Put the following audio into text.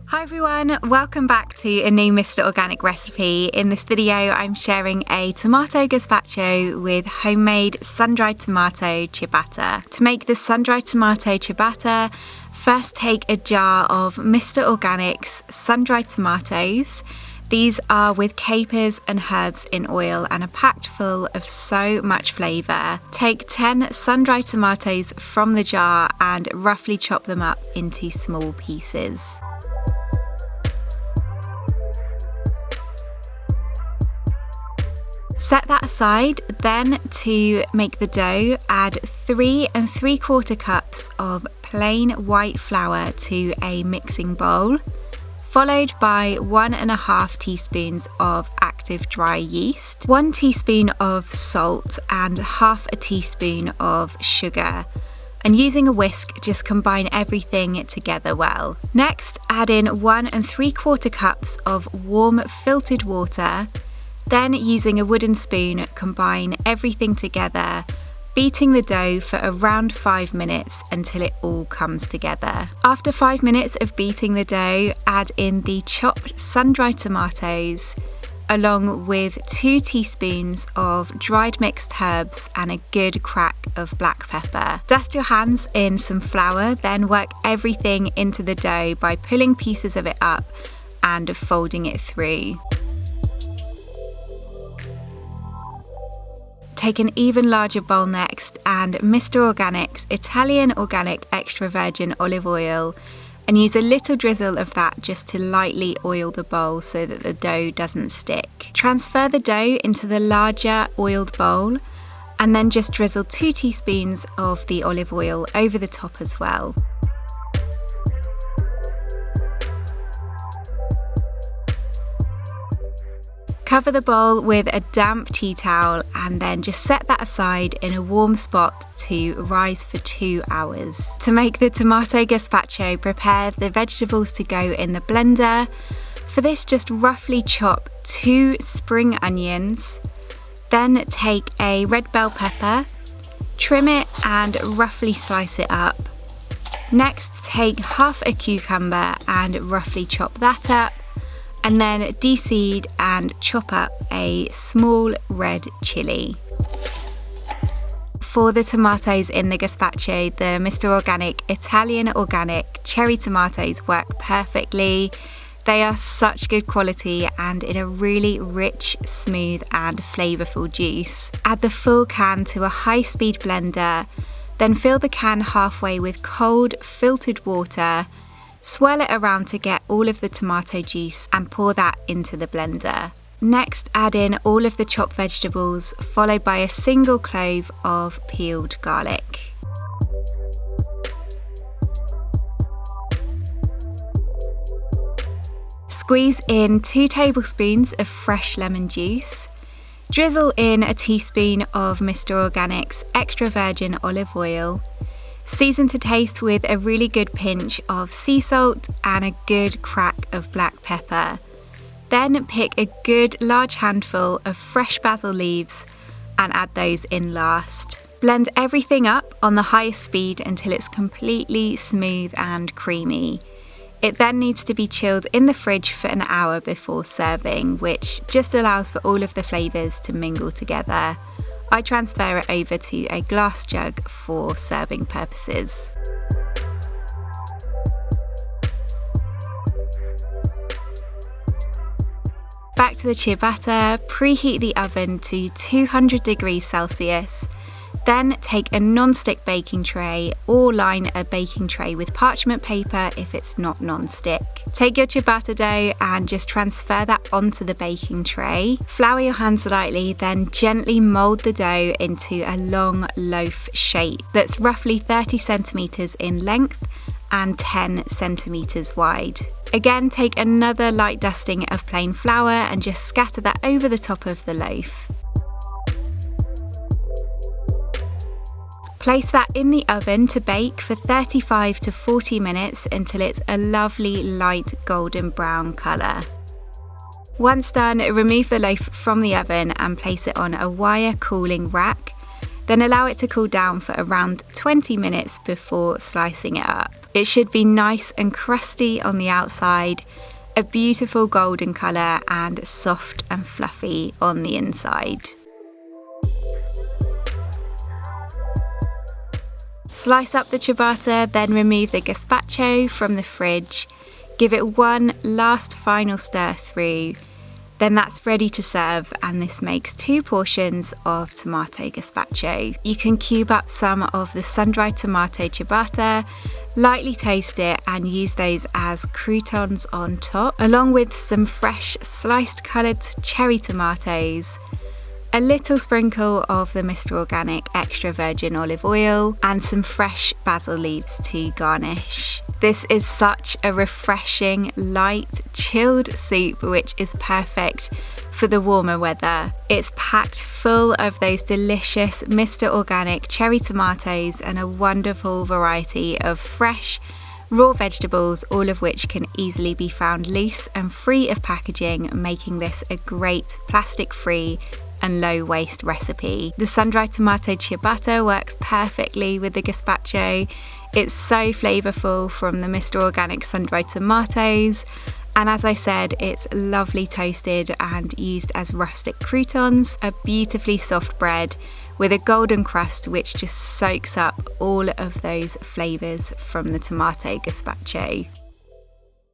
Hi everyone, welcome back to a new Mr. Organic recipe. In this video I'm sharing a tomato gazpacho with homemade sun-dried tomato ciabatta. To make the sun-dried tomato ciabatta, first take a jar of Mr. Organic's sun-dried tomatoes. These are with capers and herbs in oil and are packed full of so much flavour. Take 10 sun-dried tomatoes from the jar and roughly chop them up into small pieces. Set that aside. Then to make the dough, add 3 3/4 cups of plain white flour to a mixing bowl, followed by 1 1/2 teaspoons of active dry yeast, 1 teaspoon of salt and 1/2 teaspoon of sugar. And using a whisk, just combine everything together well. Next, add in 1 3/4 cups of warm filtered water. Then, using a wooden spoon, combine everything together, beating the dough for around 5 minutes until it all comes together. After 5 minutes of beating the dough, add in the chopped sun-dried tomatoes, along with 2 teaspoons of dried mixed herbs and a good crack of black pepper. Dust your hands in some flour, then work everything into the dough by pulling pieces of it up and folding it through. Take an even larger bowl next and Mr. Organic's Italian organic extra virgin olive oil, and use a little drizzle of that just to lightly oil the bowl so that the dough doesn't stick. Transfer the dough into the larger oiled bowl and then just drizzle 2 teaspoons of the olive oil over the top as well. Cover the bowl with a damp tea towel and then just set that aside in a warm spot to rise for 2 hours. To make the tomato gazpacho, prepare the vegetables to go in the blender. For this, just roughly chop 2 spring onions. Then take a red bell pepper, trim it and roughly slice it up. Next, take 1/2 a cucumber and roughly chop that up. And then de-seed and chop up a small red chilli. For the tomatoes in the gazpacho, the Mr. Organic Italian organic cherry tomatoes work perfectly. They are such good quality and in a really rich, smooth and flavourful juice. Add the full can to a high-speed blender, then fill the can halfway with cold filtered water. Swirl it around to get all of the tomato juice and pour that into the blender. Next, add in all of the chopped vegetables, followed by a single clove of peeled garlic. Squeeze in 2 tablespoons of fresh lemon juice. Drizzle in a teaspoon of Mr. Organic's extra virgin olive oil. Season to taste with a really good pinch of sea salt and a good crack of black pepper. Then pick a good large handful of fresh basil leaves and add those in last. Blend everything up on the highest speed until it's completely smooth and creamy. It then needs to be chilled in the fridge for an hour before serving, which just allows for all of the flavours to mingle together. I transfer it over to a glass jug for serving purposes. Back to the ciabatta, preheat the oven to 200 degrees Celsius. Then take a non-stick baking tray or line a baking tray with parchment paper if it's not non-stick. Take your ciabatta dough and just transfer that onto the baking tray. Flour your hands lightly, then gently mould the dough into a long loaf shape that's roughly 30 centimetres in length and 10 centimetres wide. Again, take another light dusting of plain flour and just scatter that over the top of the loaf. Place that in the oven to bake for 35 to 40 minutes until it's a lovely light golden brown colour. Once done, remove the loaf from the oven and place it on a wire cooling rack. Then allow it to cool down for around 20 minutes before slicing it up. It should be nice and crusty on the outside, a beautiful golden colour, and soft and fluffy on the inside. Slice up the ciabatta, then remove the gazpacho from the fridge. Give it one last final stir through. Then that's ready to serve, and this makes 2 portions of tomato gazpacho. You can cube up some of the sun-dried tomato ciabatta, lightly toast it, and use those as croutons on top, along with some fresh sliced coloured cherry tomatoes, a little sprinkle of the Mr. Organic extra virgin olive oil, and some fresh basil leaves to garnish. This is such a refreshing, light, chilled soup which is perfect for the warmer weather. It's packed full of those delicious Mr. Organic cherry tomatoes and a wonderful variety of fresh, raw vegetables, all of which can easily be found loose and free of packaging, making this a great plastic-free and low waste recipe. The sun-dried tomato ciabatta works perfectly with the gazpacho. It's so flavourful from the Mr. Organic sun-dried tomatoes, and as I said, it's lovely toasted and used as rustic croutons, a beautifully soft bread with a golden crust which just soaks up all of those flavours from the tomato gazpacho.